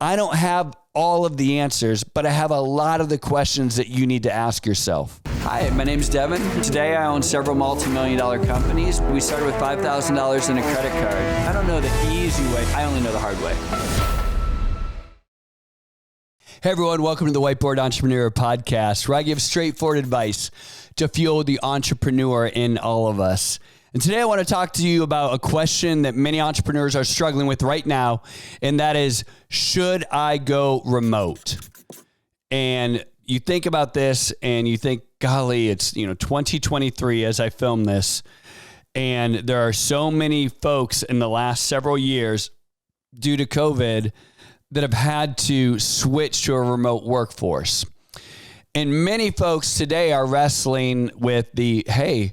I don't have all of the answers, but I have a lot of the questions that you need to ask yourself. Hi, my name's Devin. Today I own several multi-million-dollar companies. We started with $5,000 in a credit card. I don't know the easy way. I only know the hard way. Hey everyone, welcome to the Whiteboard Entrepreneur podcast, where I give straightforward advice to fuel the entrepreneur in all of us. And today I want to talk to you about a question that many entrepreneurs are struggling with right now, and that is, should I go remote? And you think about this and you think, golly, it's 2023 as I film this, and there are so many folks in the last several years due to COVID that have had to switch to a remote workforce. And many folks today are wrestling with hey,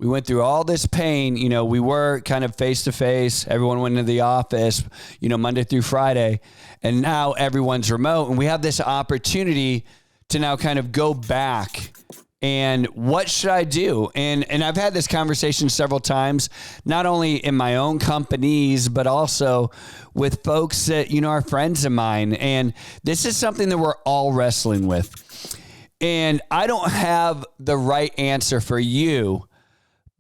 we went through all this pain. We were kind of face to face. Everyone went into the office, Monday through Friday. And now everyone's remote. And we have this opportunity to now kind of go back. And what should I do? And I've had this conversation several times, not only in my own companies, but also with folks that, are friends of mine. And this is something that we're all wrestling with. And I don't have the right answer for you,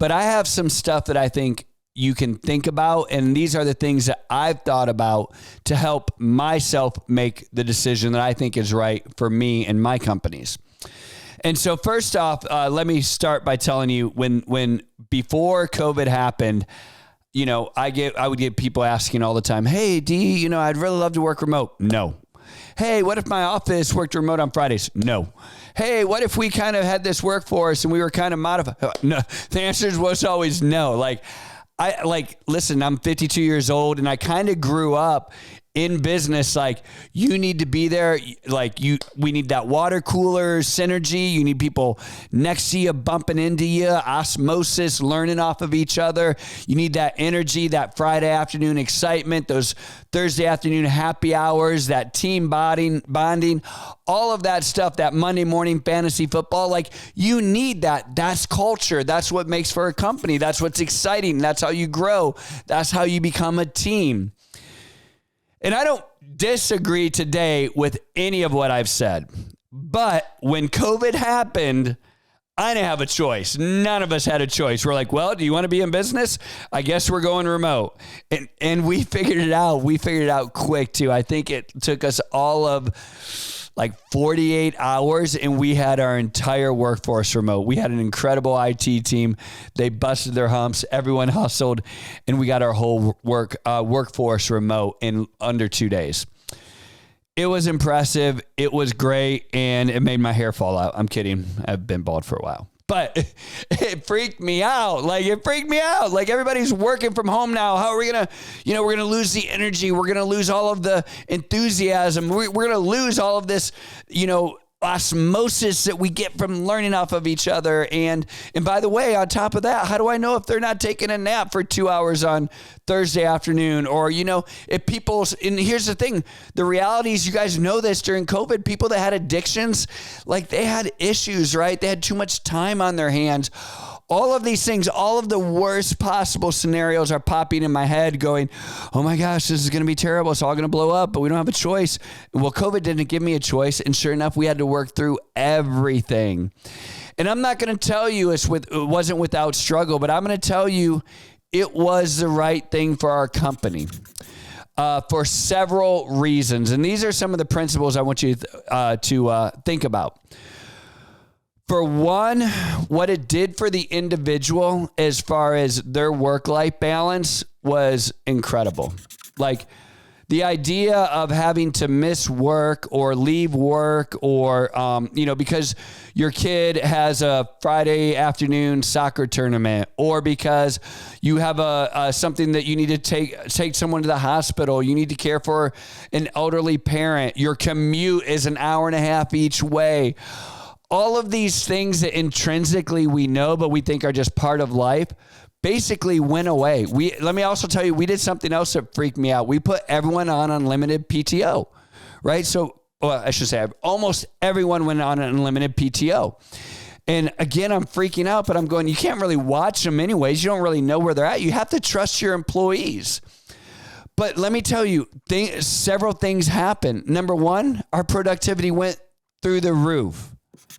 but I have some stuff that I think you can think about. And these are the things that I've thought about to help myself make the decision that I think is right for me and my companies. And so first off, let me start by telling you when before COVID happened, I would get people asking all the time, hey, D, I'd really love to work remote. No. Hey, what if my office worked remote on Fridays? No. Hey, what if we kind of had this workforce and we were kind of modified? No. The answer was always no. Listen, I'm 52 years old and I kind of grew up in business. You need to be there. We need that water cooler synergy. You need people next to you, bumping into you, osmosis, learning off of each other. You need that energy, that Friday afternoon excitement, those Thursday afternoon happy hours, that team bonding, all of that stuff, that Monday morning fantasy football. You need that. That's culture. That's what makes for a company. That's what's exciting. That's how you grow. That's how you become a team. And I don't disagree today with any of what I've said. But when COVID happened, I didn't have a choice. None of us had a choice. We're like, well, do you want to be in business? I guess we're going remote. And we figured it out. We figured it out quick, too. I think it took us all of 48 hours, and we had our entire workforce remote. We had an incredible IT team. They busted their humps. Everyone hustled, and we got our whole workforce remote in under 2 days. It was impressive. It was great, and it made my hair fall out. I'm kidding. I've been bald for a while. But it freaked me out. It freaked me out. Everybody's working from home now. How are we going to, we're going to lose the energy. We're going to lose all of the enthusiasm. We're going to lose all of this, osmosis that we get from learning off of each other. And by the way, on top of that, how do I know if they're not taking a nap for 2 hours on Thursday afternoon? Or, if people, and here's the thing, the reality is, you guys know this, during COVID, people that had addictions, they had issues, right? They had too much time on their hands. All of these things, all of the worst possible scenarios are popping in my head going, oh my gosh, this is going to be terrible. It's all going to blow up, but we don't have a choice. Well, COVID didn't give me a choice. And sure enough, we had to work through everything. And I'm not going to tell you it wasn't without struggle, but I'm going to tell you it was the right thing for our company. For several reasons. And these are some of the principles I want you to think about. For one, what it did for the individual as far as their work-life balance was incredible. The idea of having to miss work or leave work or, because your kid has a Friday afternoon soccer tournament, or because you have something that you need to take someone to the hospital, you need to care for an elderly parent, your commute is an hour and a half each way. All of these things that intrinsically we know, but we think are just part of life, basically went away. Let me also tell you, we did something else that freaked me out. We put everyone on unlimited PTO, right? So, I should say almost everyone went on unlimited PTO. And again, I'm freaking out, but I'm going, you can't really watch them anyways. You don't really know where they're at. You have to trust your employees. But let me tell you, several things happened. Number one, our productivity went through the roof.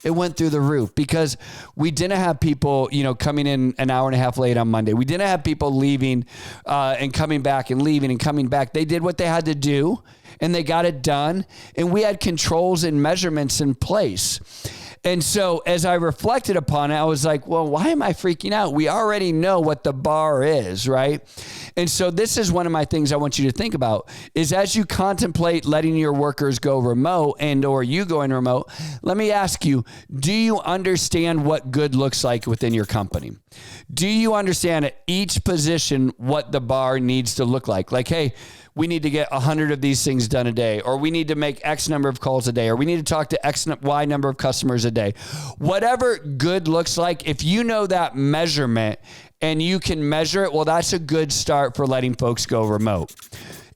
It went through the roof because we didn't have people, coming in an hour and a half late on Monday. We didn't have people leaving and coming back and leaving and coming back. They did what they had to do and they got it done. And we had controls and measurements in place. And so as I reflected upon it, I was like, well, why am I freaking out? We already know what the bar is, right? And so this is one of my things I want you to think about is as you contemplate letting your workers go remote or you going remote, let me ask you, do you understand what good looks like within your company? Do you understand at each position what the bar needs to look like? Like, hey, we need to get 100 of these things done a day, or we need to make X number of calls a day, or we need to talk to Y number of customers a day. Whatever good looks like, if you know that measurement and you can measure it, well, that's a good start for letting folks go remote.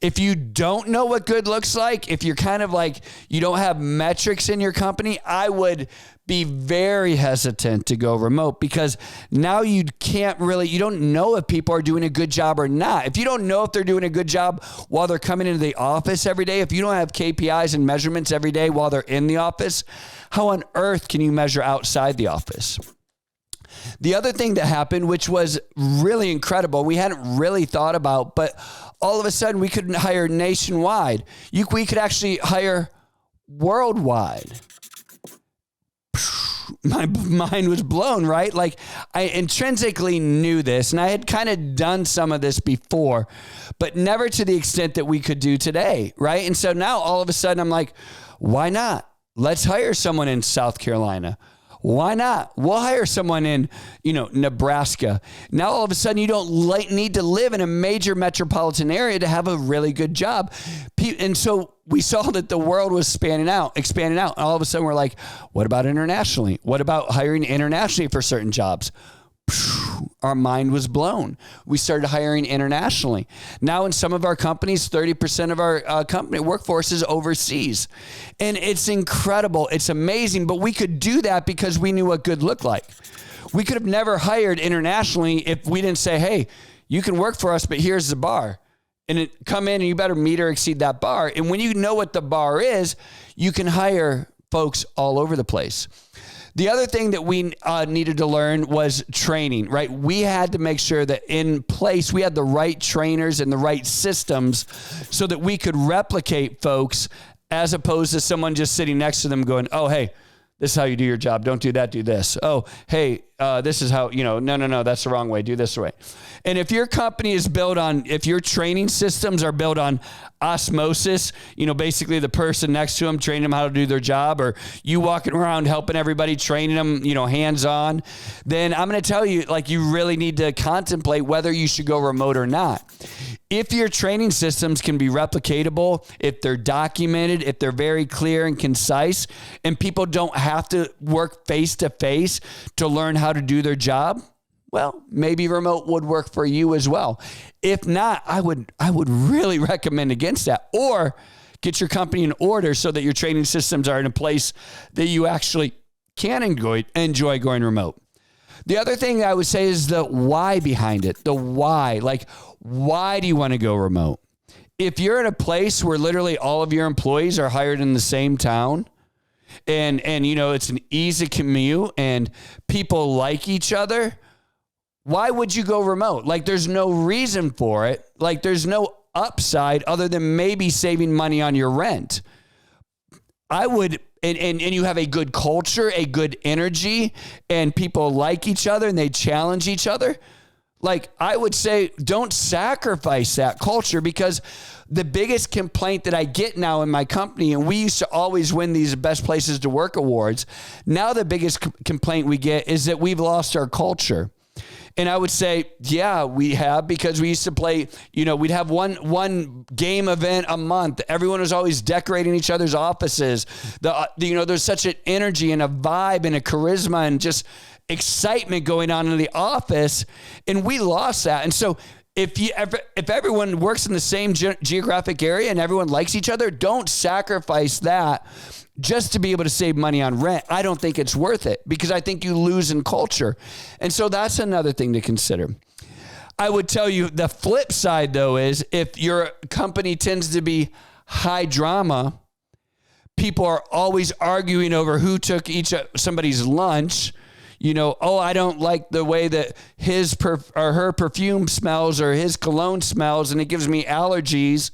If you don't know what good looks like, if you're kind of like, you don't have metrics in your company, I would be very hesitant to go remote because now you don't know if people are doing a good job or not. If you don't know if they're doing a good job while they're coming into the office every day, if you don't have KPIs and measurements every day while they're in the office, how on earth can you measure outside the office? The other thing that happened, which was really incredible, we hadn't really thought about, but all of a sudden we could hire nationwide. We could actually hire worldwide. My mind was blown, right? Like I intrinsically knew this and I had kind of done some of this before, but never to the extent that we could do today, right? And so now all of a sudden I'm like, why not? Let's hire someone in South Carolina. Why not? We'll hire someone in, Nebraska. Now, all of a sudden, you don't need to live in a major metropolitan area to have a really good job. And so we saw that the world was expanding out. And all of a sudden, we're like, what about internationally? What about hiring internationally for certain jobs? Our mind was blown. We started hiring internationally. Now in some of our companies, 30% of our company workforce is overseas. And it's incredible. It's amazing. But we could do that because we knew what good looked like. We could have never hired internationally if we didn't say, hey, you can work for us, but here's the bar. And come in and you better meet or exceed that bar. And when you know what the bar is, you can hire folks all over the place. The other thing that we needed to learn was training, right? We had to make sure that in place, we had the right trainers and the right systems so that we could replicate folks as opposed to someone just sitting next to them going, oh, hey, this is how you do your job. Don't do that, do this. Oh, hey, this is how, no, that's the wrong way. Do this way. And if your company is built on, if your training systems are built on osmosis, basically the person next to them, training them how to do their job, or you walking around helping everybody, training them, hands-on, then I'm going to tell you, you really need to contemplate whether you should go remote or not. If your training systems can be replicatable, if they're documented, if they're very clear and concise, and people don't have to work face-to-face to learn how to do their job, well, maybe remote would work for you as well. If not, I would really recommend against that. Or get your company in order so that your training systems are in a place that you actually can enjoy going remote. The other thing I would say is the why behind it. The why. Why do you want to go remote? If you're in a place where literally all of your employees are hired in the same town, and it's an easy commute and people like each other, why would you go remote? There's no reason for it. There's no upside other than maybe saving money on your rent. I would, and you have a good culture, a good energy, and people like each other and they challenge each other. I would say, don't sacrifice that culture, because the biggest complaint that I get now in my company, and we used to always win these best places to work awards. Now the biggest complaint we get is that we've lost our culture. And I would say, yeah, we have, because we used to play, we'd have one game event a month. Everyone was always decorating each other's offices. There's such an energy and a vibe and a charisma and just excitement going on in the office. And we lost that. And so if everyone works in the same geographic area and everyone likes each other, don't sacrifice that just to be able to save money on rent. I don't think it's worth it, because I think you lose in culture. And so that's another thing to consider. I would tell you the flip side, though, is if your company tends to be high drama, people are always arguing over who took somebody's lunch. I don't like the way that his or her perfume smells or his cologne smells, and it gives me allergies.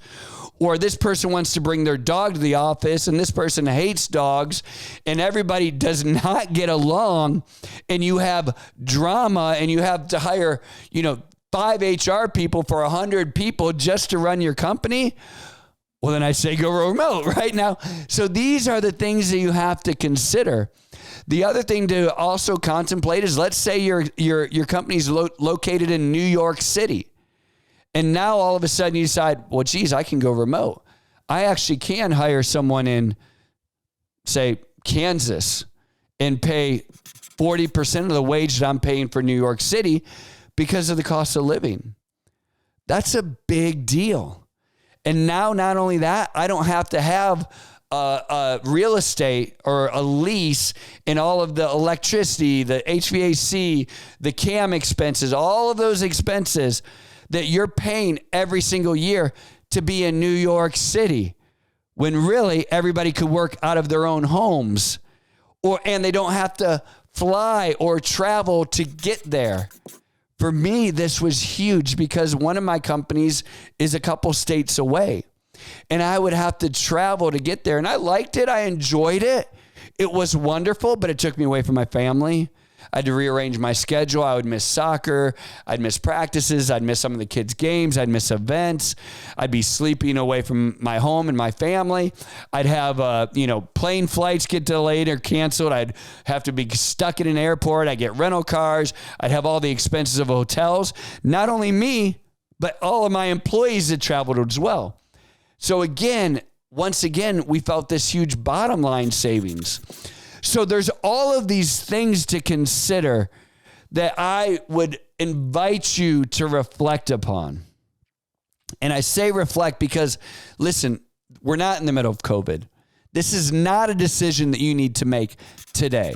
Or this person wants to bring their dog to the office, and this person hates dogs, and everybody does not get along, and you have drama, and you have to hire, 5 HR people for 100 people just to run your company. Well, then I say go remote right now. So these are the things that you have to consider. The other thing to also contemplate is, let's say your company's located in New York City. And now all of a sudden you decide, well, geez, I can go remote. I actually can hire someone in, say, Kansas and pay 40% of the wage that I'm paying for New York City because of the cost of living. That's a big deal. And now not only that, I don't have to have real estate or a lease and all of the electricity, the HVAC, the CAM expenses, all of those expenses that you're paying every single year to be in New York City, when really everybody could work out of their own homes, and they don't have to fly or travel to get there. For me, this was huge because one of my companies is a couple states away, and I would have to travel to get there. And I liked it. I enjoyed it. It was wonderful, but it took me away from my family. I had to rearrange my schedule. I would miss soccer. I'd miss practices. I'd miss some of the kids' games. I'd miss events. I'd be sleeping away from my home and my family. I'd have, plane flights get delayed or canceled. I'd have to be stuck in an airport. I'd get rental cars. I'd have all the expenses of hotels. Not only me, but all of my employees that traveled as well. So once again, we felt this huge bottom line savings. So there's all of these things to consider that I would invite you to reflect upon. And I say reflect because, listen, we're not in the middle of COVID. This is not a decision that you need to make today.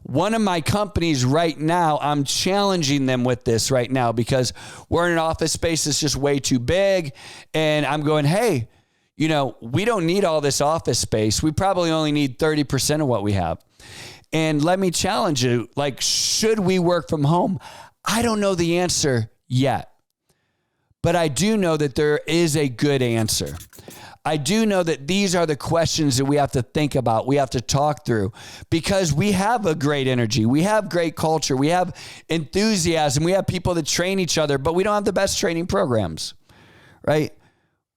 One of my companies right now, I'm challenging them with this right now because we're in an office space that's just way too big. And I'm going, hey, we don't need all this office space. We probably only need 30% of what we have. And let me challenge you, should we work from home? I don't know the answer yet, but I do know that there is a good answer. I do know that these are the questions that we have to think about. We have to talk through because we have a great energy. We have great culture. We have enthusiasm. We have people that train each other, but we don't have the best training programs, right?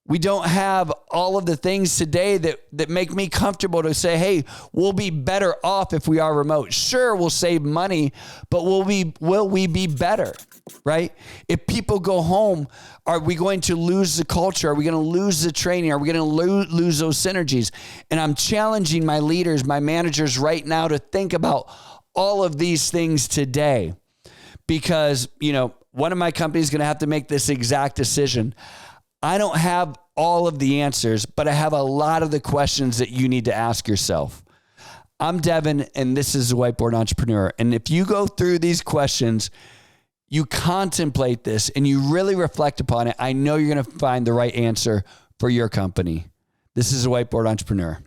We don't have all of the things today that make me comfortable to say, hey, we'll be better off if we are remote. Sure, we'll save money, but will we be better, right? If people go home, are we going to lose the culture? Are we going to lose the training? Are we going to lose those synergies? And I'm challenging my leaders, my managers right now to think about all of these things today because, one of my companies is going to have to make this exact decision. I don't have all of the answers, but I have a lot of the questions that you need to ask yourself. I'm Devin, and this is the Whiteboard Entrepreneur. And if you go through these questions, you contemplate this, and you really reflect upon it, I know you're going to find the right answer for your company. This is the Whiteboard Entrepreneur.